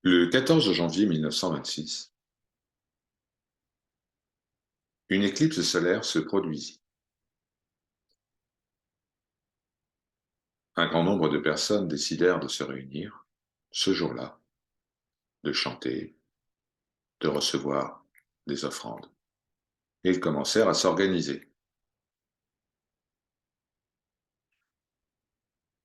Le 14 janvier 1926, une éclipse solaire se produisit. Un grand nombre de personnes décidèrent de se réunir ce jour-là, de chanter, de recevoir des offrandes. Et ils commencèrent à s'organiser.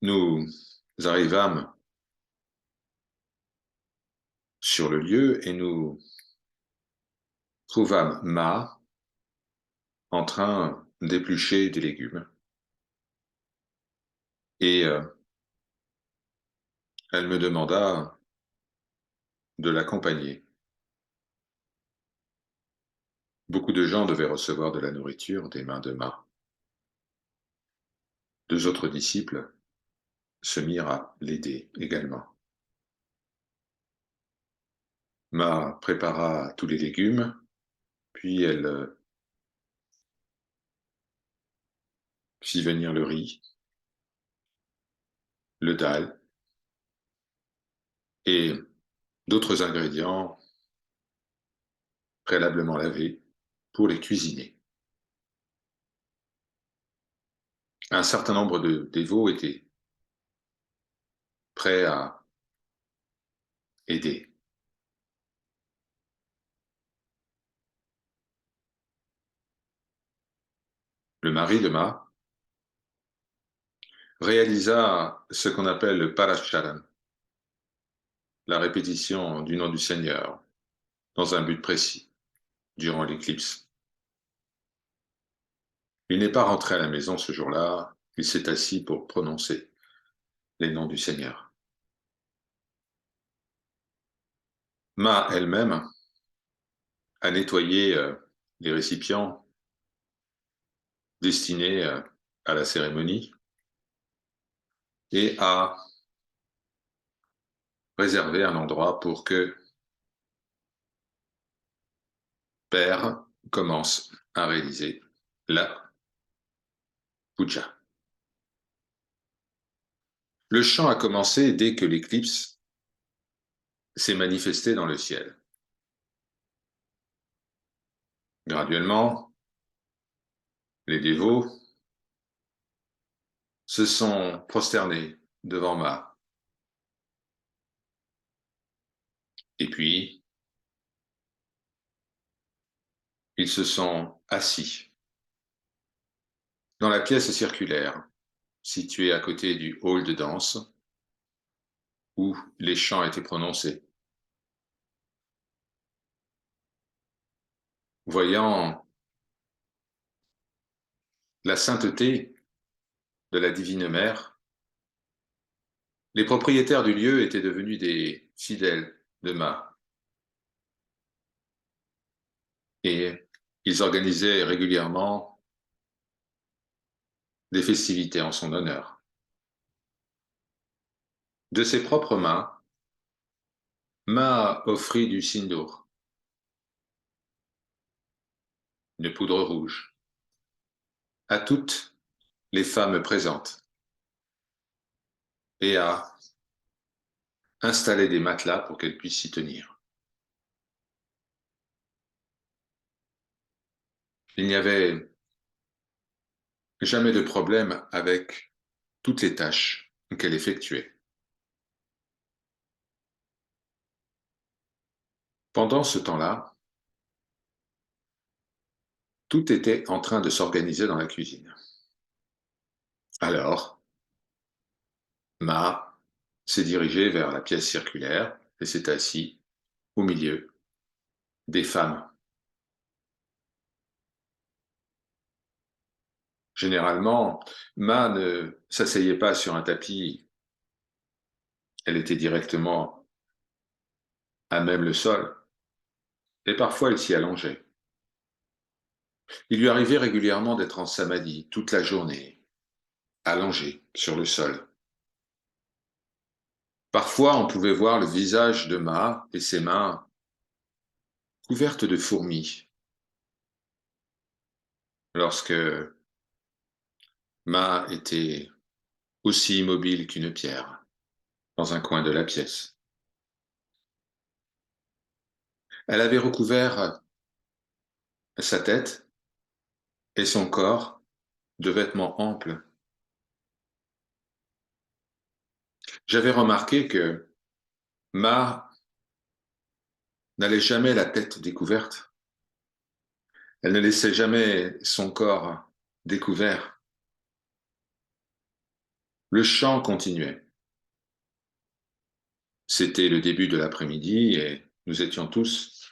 Nous arrivâmes sur le lieu et nous trouvâmes Ma en train d'éplucher des légumes. Et elle me demanda de l'accompagner. Beaucoup de gens devaient recevoir de la nourriture des mains de Ma. Deux autres disciples se mirent à l'aider également. Ma prépara tous les légumes, puis elle fit venir le riz, le dalle et d'autres ingrédients préalablement lavés pour les cuisiner. Un certain nombre de dévots étaient prêts à aider. Le mari de Ma réalisa ce qu'on appelle le Parascharan, la répétition du nom du Seigneur, dans un but précis, durant l'éclipse. Il n'est pas rentré à la maison ce jour-là, il s'est assis pour prononcer les noms du Seigneur. Ma elle-même a nettoyé les récipients destinés à la cérémonie et a réservé un endroit pour que Père commence à réaliser la puja. Le chant a commencé dès que l'éclipse s'est manifestée dans le ciel. Graduellement, les dévots se sont prosternés devant Ma. Et puis, ils se sont assis dans la pièce circulaire située à côté du hall de danse où les chants étaient prononcés. Voyant la sainteté de la Divine Mère, les propriétaires du lieu étaient devenus des fidèles de Ma. Et ils organisaient régulièrement des festivités en son honneur. De ses propres mains, Ma offrit du sindour, une poudre rouge, à toutes les femmes présentes et a installé des matelas pour qu'elles puissent s'y tenir. Il n'y avait jamais de problème avec toutes les tâches qu'elle effectuait. Pendant ce temps-là, tout était en train de s'organiser dans la cuisine. Alors, Ma s'est dirigé vers la pièce circulaire et s'est assis au milieu des femmes. Généralement, Ma ne s'asseyait pas sur un tapis, elle était directement à même le sol, et parfois elle s'y allongeait. Il lui arrivait régulièrement d'être en samadhi toute la journée, allongée sur le sol. Parfois, on pouvait voir le visage de Ma et ses mains couvertes de fourmis lorsque Ma était aussi immobile qu'une pierre dans un coin de la pièce. Elle avait recouvert sa tête et son corps de vêtements amples. J'avais remarqué que Ma n'allait jamais la tête découverte. Elle ne laissait jamais son corps découvert. Le chant continuait. C'était le début de l'après-midi et nous étions tous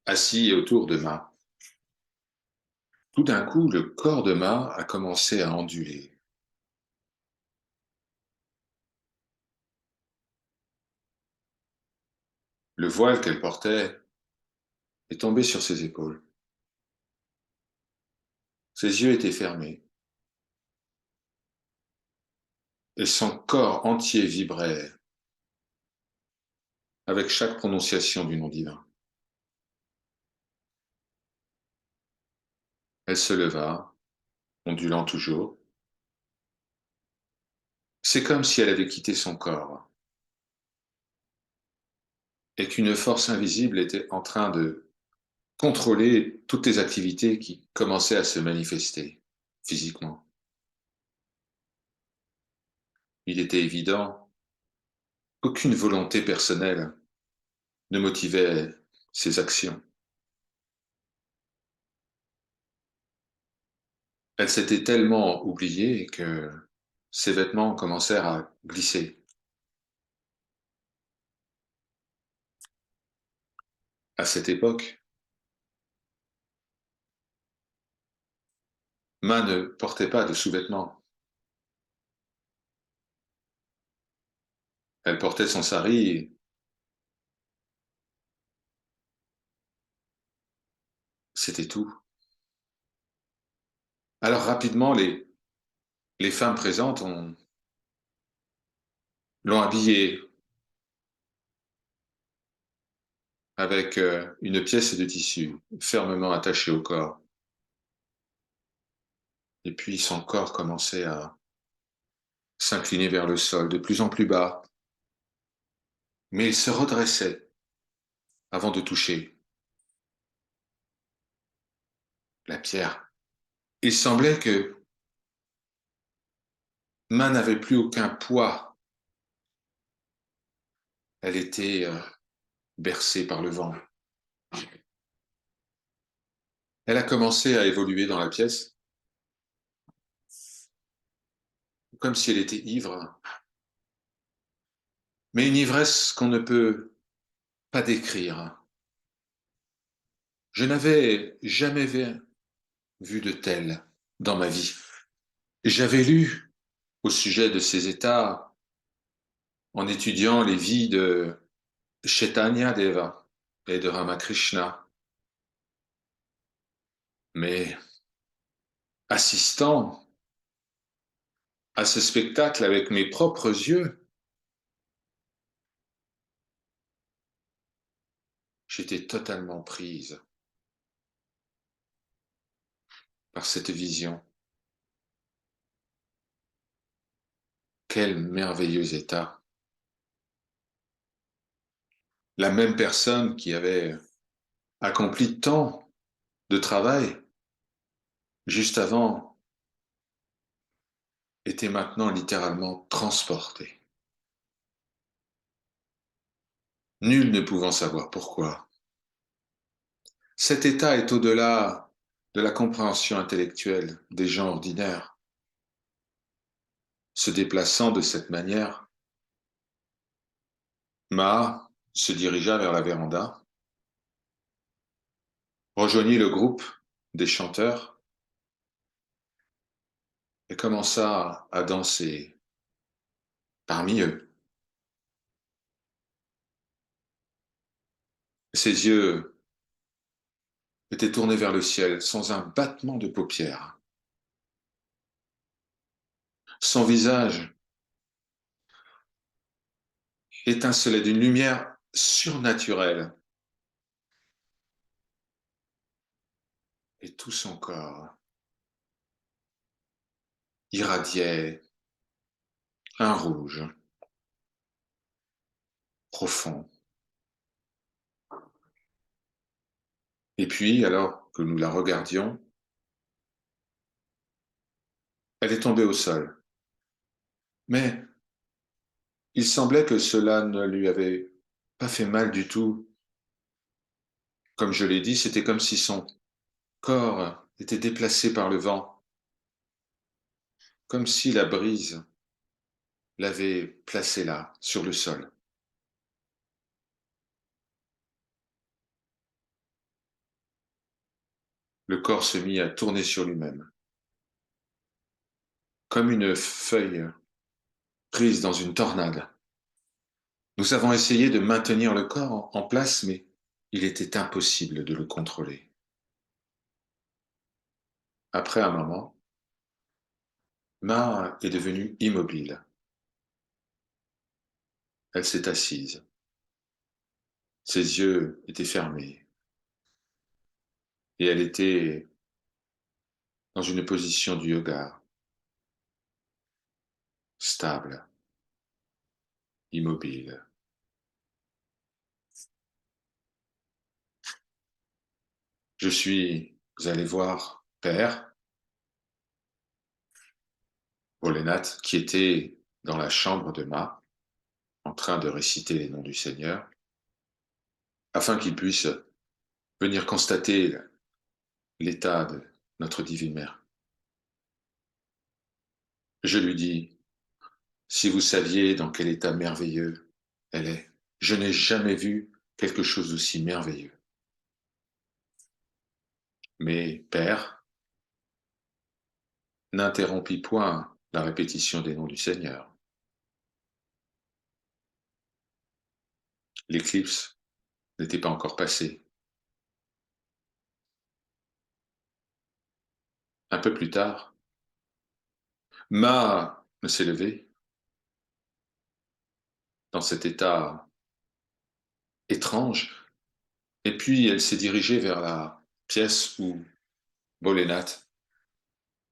assis autour de Ma. Tout d'un coup, le corps de Ma a commencé à onduler. Le voile qu'elle portait est tombé sur ses épaules. Ses yeux étaient fermés et son corps entier vibrait avec chaque prononciation du nom divin. Elle se leva, ondulant toujours. C'est comme si elle avait quitté son corps et qu'une force invisible était en train de contrôler toutes les activités qui commençaient à se manifester physiquement. Il était évident qu'aucune volonté personnelle ne motivait ses actions. Elle s'était tellement oubliée que ses vêtements commencèrent à glisser. À cette époque, Ma ne portait pas de sous-vêtements. Elle portait son sari et c'était tout. Alors rapidement, les femmes présentes l'ont habillée avec une pièce de tissu fermement attachée au corps. Et puis son corps commençait à s'incliner vers le sol de plus en plus bas. Mais il se redressait avant de toucher la pierre. Il semblait que Ma n'avait plus aucun poids. Elle était bercée par le vent. Elle a commencé à évoluer dans la pièce, comme si elle était ivre, mais une ivresse qu'on ne peut pas décrire. Je n'avais jamais vu de telle dans ma vie. J'avais lu au sujet de ces états en étudiant les vies de Chaitanya Deva et de Ramakrishna, mais assistant à ce spectacle avec mes propres yeux, j'étais totalement prise par cette vision. Quel merveilleux état! La même personne qui avait accompli tant de travail juste avant était maintenant littéralement transportée. Nul ne pouvant savoir pourquoi. Cet état est au-delà de la compréhension intellectuelle des gens ordinaires. Se déplaçant de cette manière, Ma se dirigea vers la véranda, rejoignit le groupe des chanteurs et commença à danser parmi eux. Ses yeux étaient tournés vers le ciel sans un battement de paupières. Son visage étincelait d'une lumière surnaturelle et tout son corps irradiait un rouge profond. Et puis, alors que nous la regardions, elle est tombée au sol. Mais il semblait que cela ne lui avait pas fait mal du tout. Comme je l'ai dit, c'était comme si son corps était déplacé par le vent, comme si la brise l'avait placé là, sur le sol. Le corps se mit à tourner sur lui-même, comme une feuille prise dans une tornade. Nous avons essayé de maintenir le corps en place, mais il était impossible de le contrôler. Après un moment, Ma est devenue immobile. Elle s'est assise. Ses yeux étaient fermés et elle était dans une position du yoga, stable, immobile. Je suis allé voir Père Olenat, qui était dans la chambre de Ma, en train de réciter les noms du Seigneur, afin qu'il puisse venir constater l'état de notre divine mère. Je lui dis, si vous saviez dans quel état merveilleux elle est, je n'ai jamais vu quelque chose d'aussi merveilleux. Mais Père n'interrompit point la répétition des noms du Seigneur. L'éclipse n'était pas encore passée. Un peu plus tard, Ma s'est levée dans cet état étrange, et puis elle s'est dirigée vers la pièce où Bolénat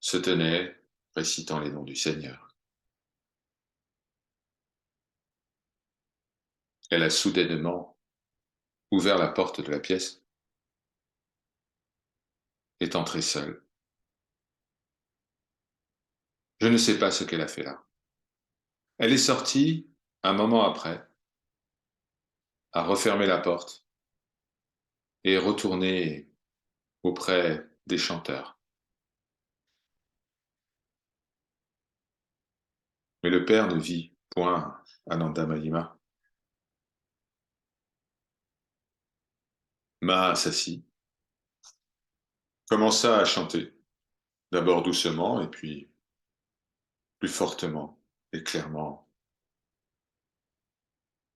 se tenait, récitant les noms du Seigneur. Elle a soudainement ouvert la porte de la pièce, est entrée seule. Je ne sais pas ce qu'elle a fait là. Elle est sortie un moment après, a refermé la porte et est retournée auprès des chanteurs. Mais le père ne vit point Ananda Mahima. Ma s'assit, commença à chanter, d'abord doucement et puis plus fortement et clairement.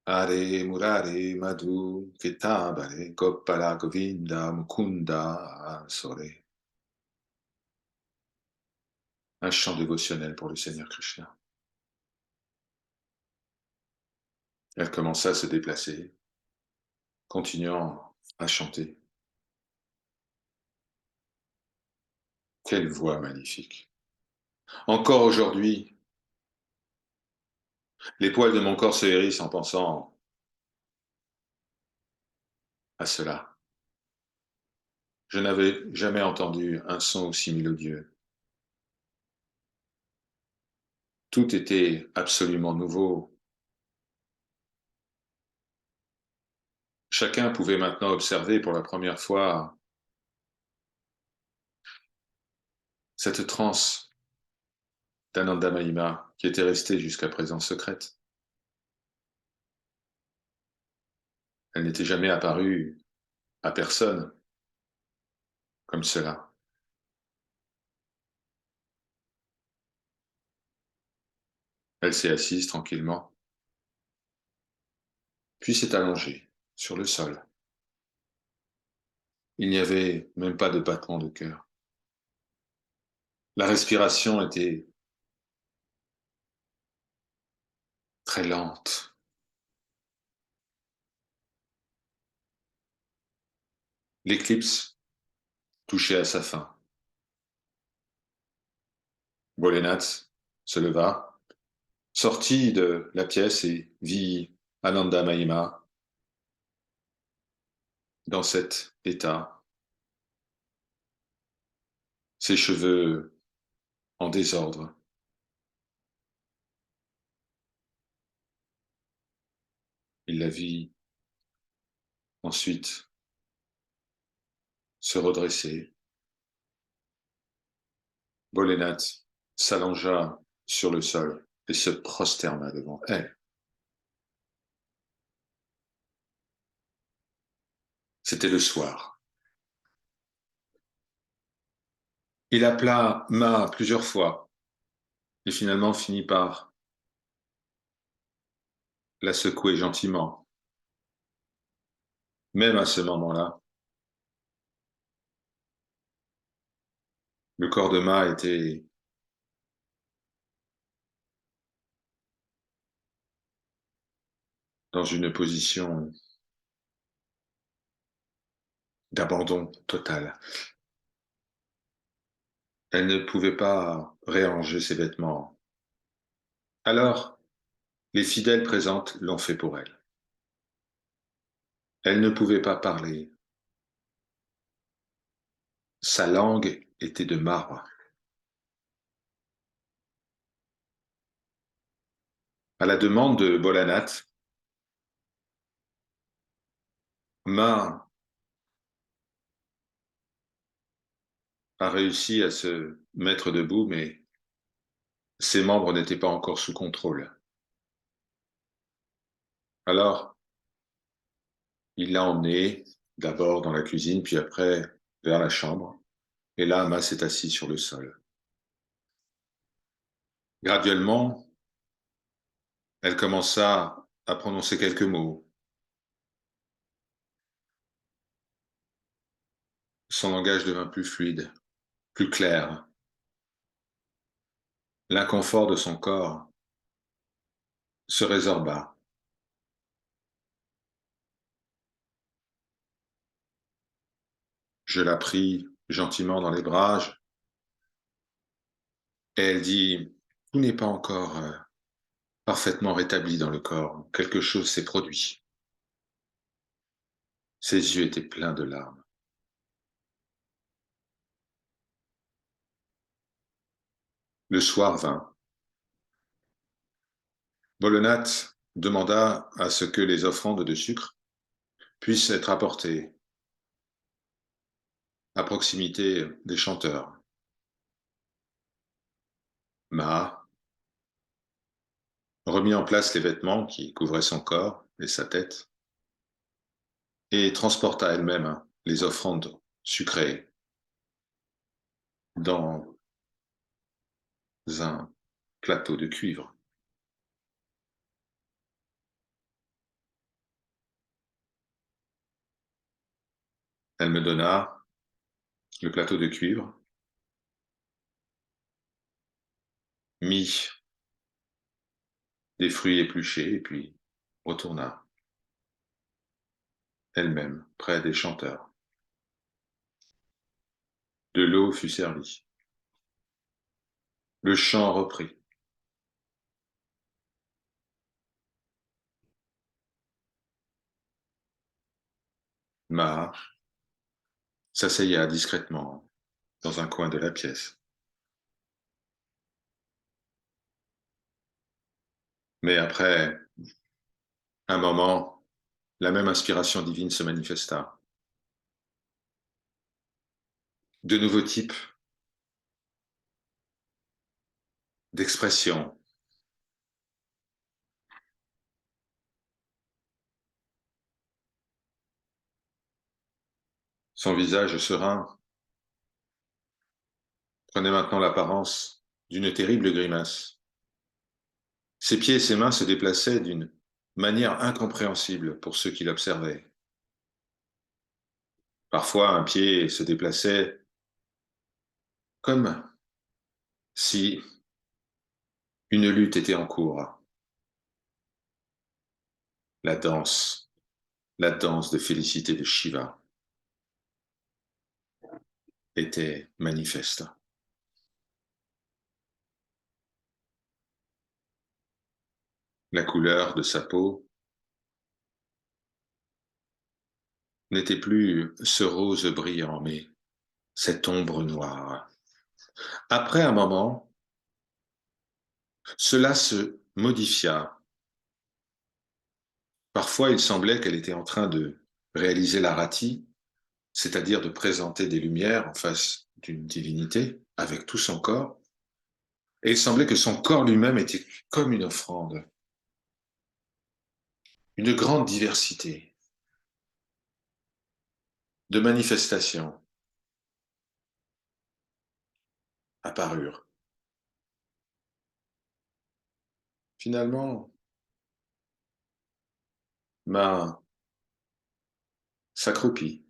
Hare Murare Madhu Ketabare Gopala Govinda Mukunda Sore. Un chant dévotionnel pour le Seigneur Krishna. Elle commença à se déplacer, continuant à chanter. Quelle voix magnifique. Encore aujourd'hui, les poils de mon corps se hérissent en pensant à cela. Je n'avais jamais entendu un son aussi mélodieux. Tout était absolument nouveau. Chacun pouvait maintenant observer pour la première fois cette transe d'Ananda Mahima qui était restée jusqu'à présent secrète. Elle n'était jamais apparue à personne comme cela. Elle s'est assise tranquillement, puis s'est allongée sur le sol. Il n'y avait même pas de battement de cœur. La respiration était très lente. L'éclipse touchait à sa fin. Bolenats se leva, sortit de la pièce et vit Ananda Mahima dans cet état ses cheveux en désordre. Il la vit ensuite se redresser. Bolénate s'allongea sur le sol et se prosterna devant elle. C'était le soir. Il appela Ma plusieurs fois et finalement finit par la secouer gentiment. Même à ce moment-là, le corps de Ma était dans une position d'abandon total. Elle ne pouvait pas réarranger ses vêtements. Alors, les fidèles présentes l'ont fait pour elle. Elle ne pouvait pas parler. Sa langue était de marbre. À la demande de Bolanat, Ma a réussi à se mettre debout, mais ses membres n'étaient pas encore sous contrôle. Alors, il l'a emmenée d'abord dans la cuisine, puis après vers la chambre. Et là, Ma s'est assise sur le sol. Graduellement, elle commença à prononcer quelques mots. Son langage devint plus fluide, plus clair. L'inconfort de son corps se résorba. Je la pris gentiment dans les bras et elle dit, tout n'est pas encore parfaitement rétabli dans le corps. Quelque chose s'est produit. Ses yeux étaient pleins de larmes. Le soir vint. Bolenat demanda à ce que les offrandes de sucre puissent être apportées à proximité des chanteurs. Ma remit en place les vêtements qui couvraient son corps et sa tête et transporta elle-même les offrandes sucrées dans un plateau de cuivre. Elle me donna le plateau de cuivre, mit des fruits épluchés et puis retourna elle-même près des chanteurs. De l'eau fut servie. Le chant reprit. Ma s'asseyait discrètement dans un coin de la pièce. Mais après un moment, la même inspiration divine se manifesta. De nouveaux types d'expressions. Son visage serein prenait maintenant l'apparence d'une terrible grimace. Ses pieds et ses mains se déplaçaient d'une manière incompréhensible pour ceux qui l'observaient. Parfois, un pied se déplaçait comme si une lutte était en cours. La la danse de félicité de Shiva était manifeste. La couleur de sa peau n'était plus ce rose brillant, mais cette ombre noire. Après un moment, cela se modifia. Parfois, il semblait qu'elle était en train de réaliser l'arati, c'est-à-dire de présenter des lumières en face d'une divinité avec tout son corps. Et il semblait que son corps lui-même était comme une offrande, une grande diversité de manifestations apparurent. Finalement, Ma s'accroupit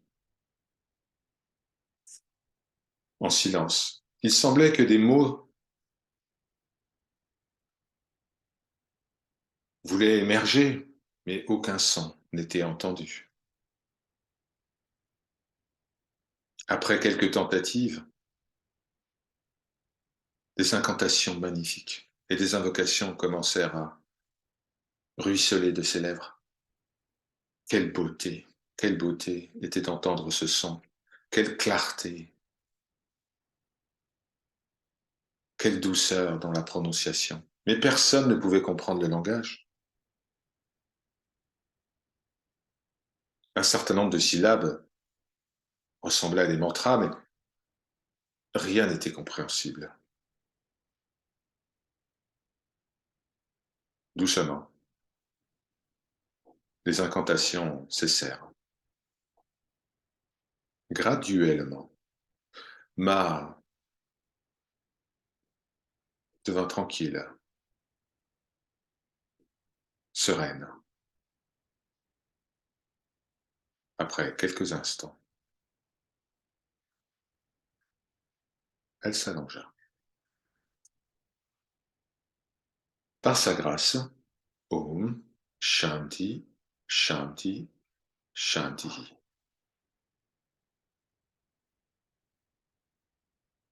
en silence. Il semblait que des mots voulaient émerger, mais aucun son n'était entendu. Après quelques tentatives, des incantations magnifiques et des invocations commencèrent à ruisseler de ses lèvres. Quelle beauté était d'entendre ce son, quelle clarté, quelle douceur dans la prononciation. Mais personne ne pouvait comprendre le langage. Un certain nombre de syllabes ressemblaient à des mantras, mais rien n'était compréhensible. Doucement, les incantations cessèrent. Graduellement, Ma devint tranquille, sereine. Après quelques instants, elle s'allongea. Par sa grâce, Om Shanti, Shanti, Shanti.